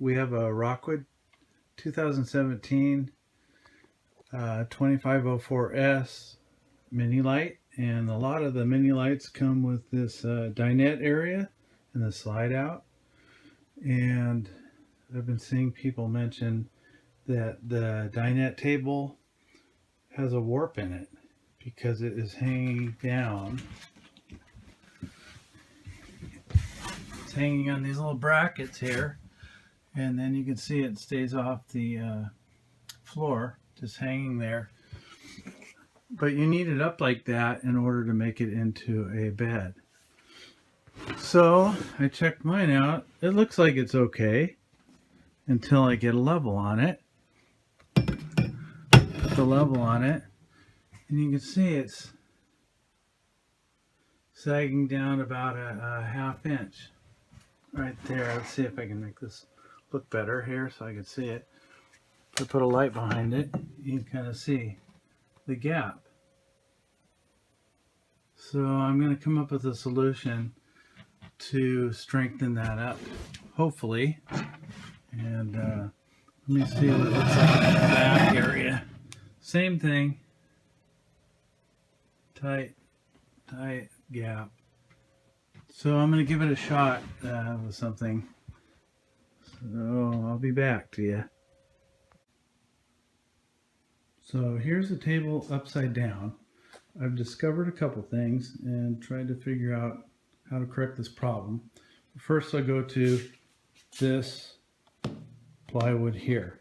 We have a Rockwood 2017 2504S mini light, and a lot of the mini lights come with this dinette area and the slide out. And I've been seeing people mention that the dinette table has a warp in it because it is hanging down. It's hanging on these little brackets here, and then you can see it stays off the floor, just hanging there. But you need it up like that in order to make it into a bed. So I checked mine out. It looks like it's okay until I get a level on it. Put the level on it, and you can see it's sagging down about a half inch right there. Let's see if I can make this look better here so I can see it. If I put a light behind it, you can kind of see the gap. So I'm going to come up with a solution to strengthen that up, hopefully. And let me see what it looks like in the back area. Same thing. Tight gap. So I'm going to give it a shot with something. So I'll be back to you. So here's the table upside down. I've discovered a couple things and tried to figure out how to correct this problem. First, I go to this plywood here.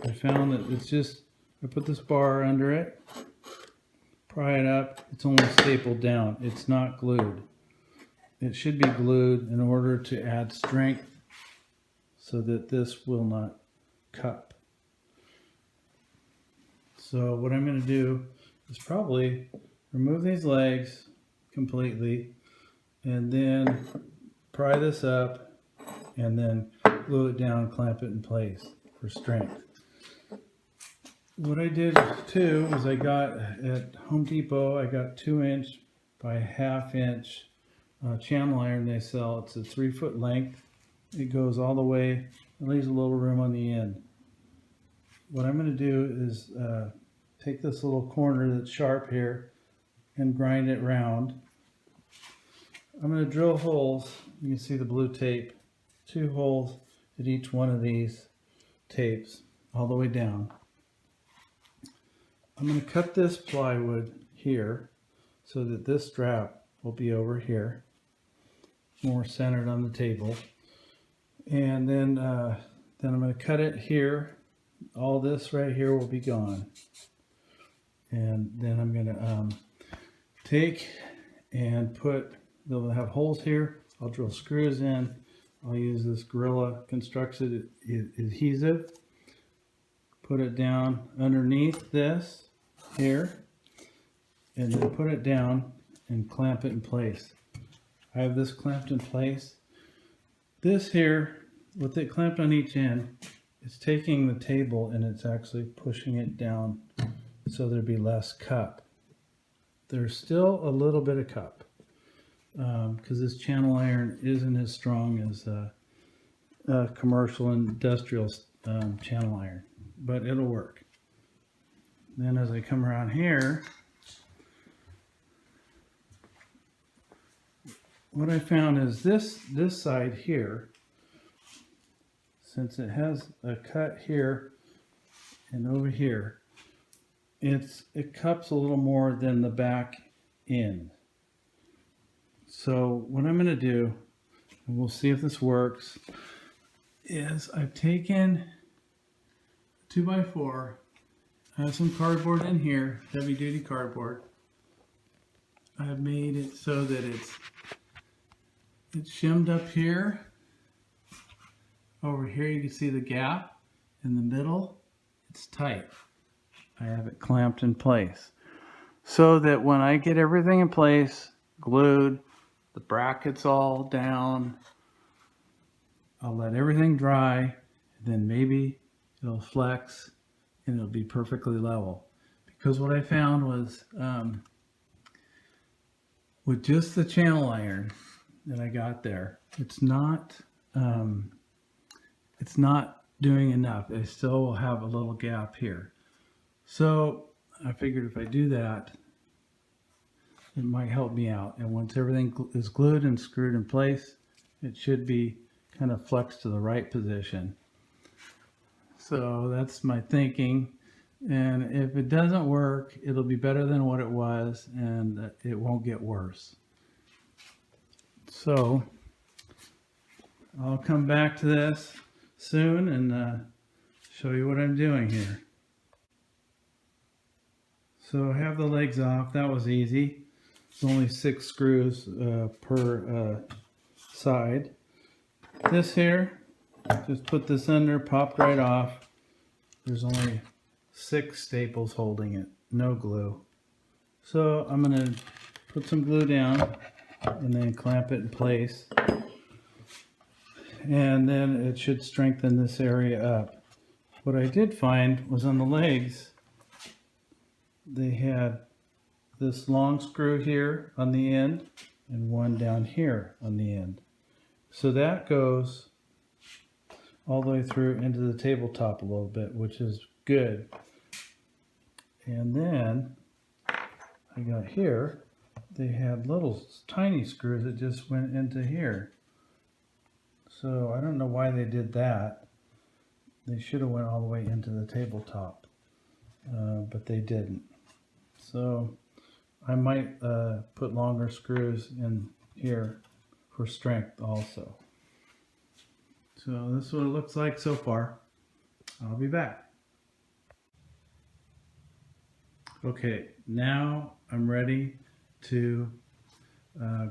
I found that it's just, I put this bar under it, pry it up, it's only stapled down. It's not glued. It should be glued in order to add strength so that this will not cup. So what I'm going to do is probably remove these legs completely and then pry this up and then glue it down, clamp it in place for strength. What I did too is I got at Home Depot, I got 2" by 1/2" channel iron they sell. It's a 3-foot length. It goes all the way, it leaves a little room on the end. What I'm going to do is take this little corner that's sharp here and grind it round. I'm going to drill holes. You can see the blue tape. 2 holes at each one of these tapes all the way down. I'm going to cut this plywood here so that this strap will be over here, more centered on the table. And then I'm going to cut it here. All this right here will be gone. And then I'm going to take and put, they'll have holes here. I'll drill screws in. I'll use this Construction Adhesive. Put it down underneath this here. And then put it down and clamp it in place. I have this clamped in place. This here, with it clamped on each end, it's taking the table and it's actually pushing it down so there'd be less cup. There's still a little bit of cup because this channel iron isn't as strong as commercial industrial channel iron, but it'll work. Then as I come around here, what I found is this side here, since it has a cut here and over here, it cups a little more than the back end. So what I'm going to do, and we'll see if this works, is I've taken 2x4, I have some cardboard in here, heavy duty cardboard. I've made it so that it's shimmed up here. Over here you can see the gap in the middle. It's tight. I have it clamped in place so that when I get everything in place, glued, the brackets all down, I'll let everything dry, then maybe it'll flex and it'll be perfectly level. Because what I found was with just the channel iron that I got there, it's not it's not doing enough. I still will have a little gap here. So I figured if I do that, it might help me out. And once everything is glued and screwed in place, it should be kind of flexed to the right position. So that's my thinking. And if it doesn't work, it'll be better than what it was, and it won't get worse. So I'll come back to this soon and show you what I'm doing here. So I have the legs off. That was easy. It's only 6 screws per side. This here, just put this under, popped right off. There's only 6 staples holding it, no glue. So I'm going to put some glue down and then clamp it in place. And then it should strengthen this area up. What I did find was on the legs, they had this long screw here on the end and one down here on the end. So that goes all the way through into the tabletop a little bit, which is good. And then I got here, they had little tiny screws that just went into here. So I don't know why they did that. They should have went all the way into the tabletop, but they didn't. So I might put longer screws in here for strength also. So this is what it looks like so far. I'll be back. Okay, now I'm ready to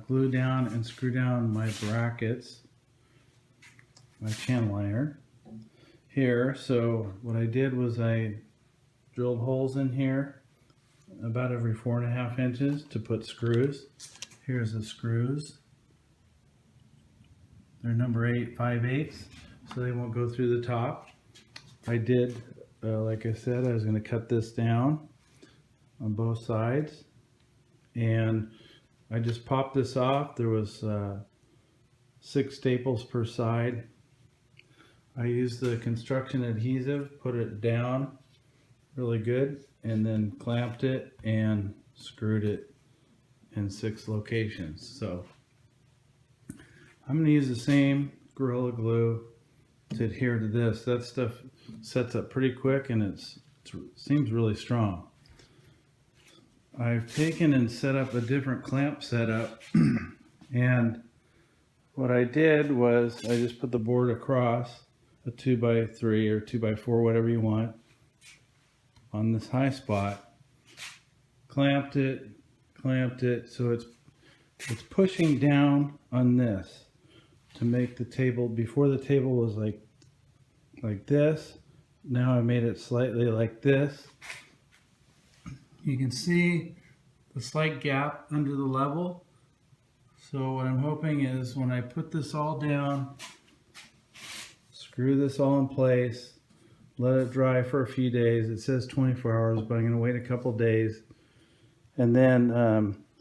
glue down and screw down my brackets, my channel iron here. So what I did was I drilled holes in here about every 4.5 inches to put screws. Here's the screws. They're number 5/8, so they won't go through the top. I did, like I said, I was going to cut this down on both sides, and I just popped this off. There was 6 staples per side. I used the construction adhesive, put it down really good, and then clamped it and screwed it in 6 locations. So I'm going to use the same Gorilla Glue to adhere to this. That stuff sets up pretty quick and it seems really strong. I've taken and set up a different clamp setup, and what I did was I just put the board across a 2x3 or 2x4, whatever you want, on this high spot, clamped it so it's pushing down on this to make the table. Before the table was like this. Now I made it slightly like this. You can see the slight gap under the level. So what I'm hoping is when I put this all down, screw this all in place, let it dry for a few days. It says 24 hours, but I'm going to wait a couple days, and then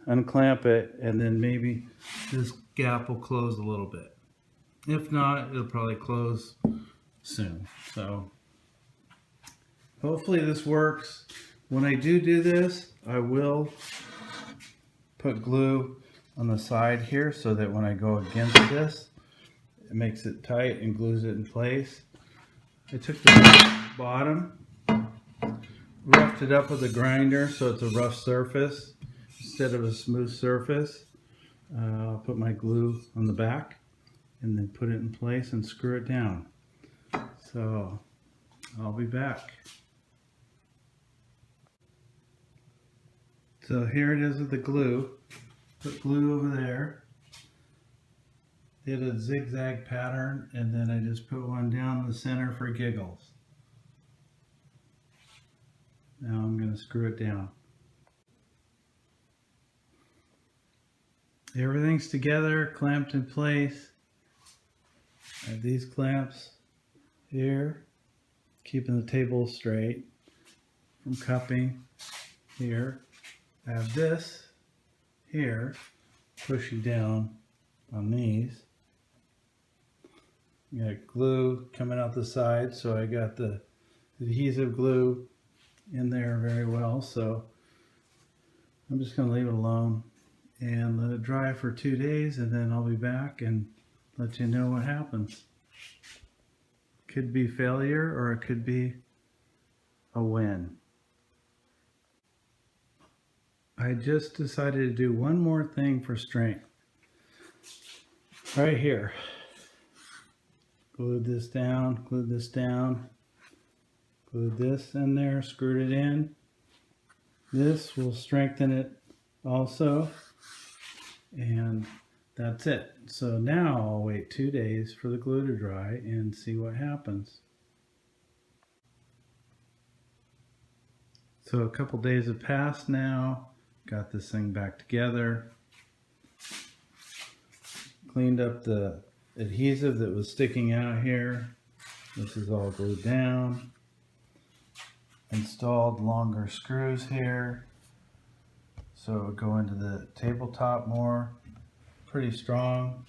unclamp it, and then maybe this gap will close a little bit. If not, it'll probably close soon. So hopefully this works. When I do this, I will put glue on the side here so that when I go against this, it makes it tight and glues it in place. I took the bottom, roughed it up with a grinder so it's a rough surface instead of a smooth surface. I'll put my glue on the back and then put it in place and screw it down. So I'll be back. So here it is with the glue. Put glue over there. Did a zigzag pattern, and then I just put one down the center for giggles. Now I'm going to screw it down. Everything's together, clamped in place. I have these clamps here, keeping the table straight from cupping here. I have this here, pushing down on these. You got glue coming out the side, so I got the adhesive glue in there very well. So I'm just going to leave it alone and let it dry for 2 days, and then I'll be back and let you know what happens. Could be failure or it could be a win. I just decided to do one more thing for strength. Right here. Glued this down, glued this down, glued this in there, screwed it in. This will strengthen it also. And that's it. So now I'll wait 2 days for the glue to dry and see what happens. So a couple days have passed now. Got this thing back together. Cleaned up the adhesive that was sticking out here. This is all glued down. Installed longer screws here. So it'll go into the tabletop more. Pretty strong.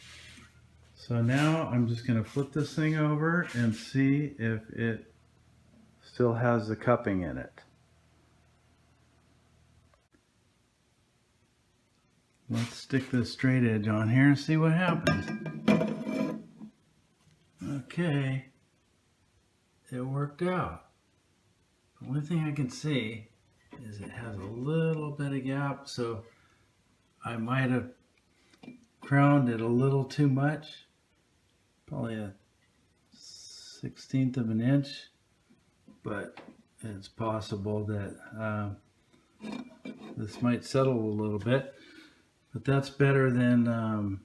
So now I'm just going to flip this thing over and see if it still has the cupping in it. Let's stick this straight edge on here and see what happens. Okay, it worked out. The only thing I can see is it has a little bit of gap, so I might have crowned it a little too much, probably a 1/16 of an inch, but it's possible that this might settle a little bit, but that's better than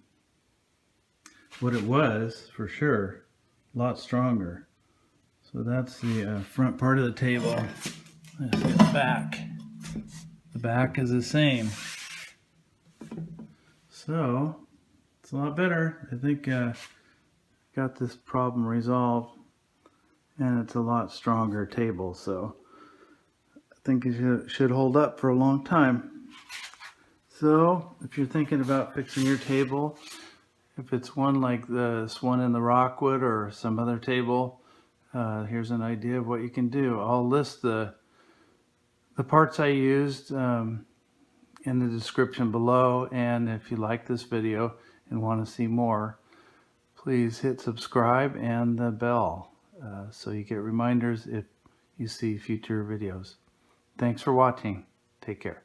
what it was for sure, a lot stronger. So that's the front part of the table. Let's get the back. The back is the same. So it's a lot better. I think got this problem resolved, and it's a lot stronger table. So I think it should hold up for a long time. So if you're thinking about fixing your table, if it's one like this one in the Rockwood or some other table, here's an idea of what you can do. I'll list the parts I used in the description below, and if you like this video and want to see more, please hit subscribe and the bell so you get reminders if you see future videos. Thanks for watching. Take care.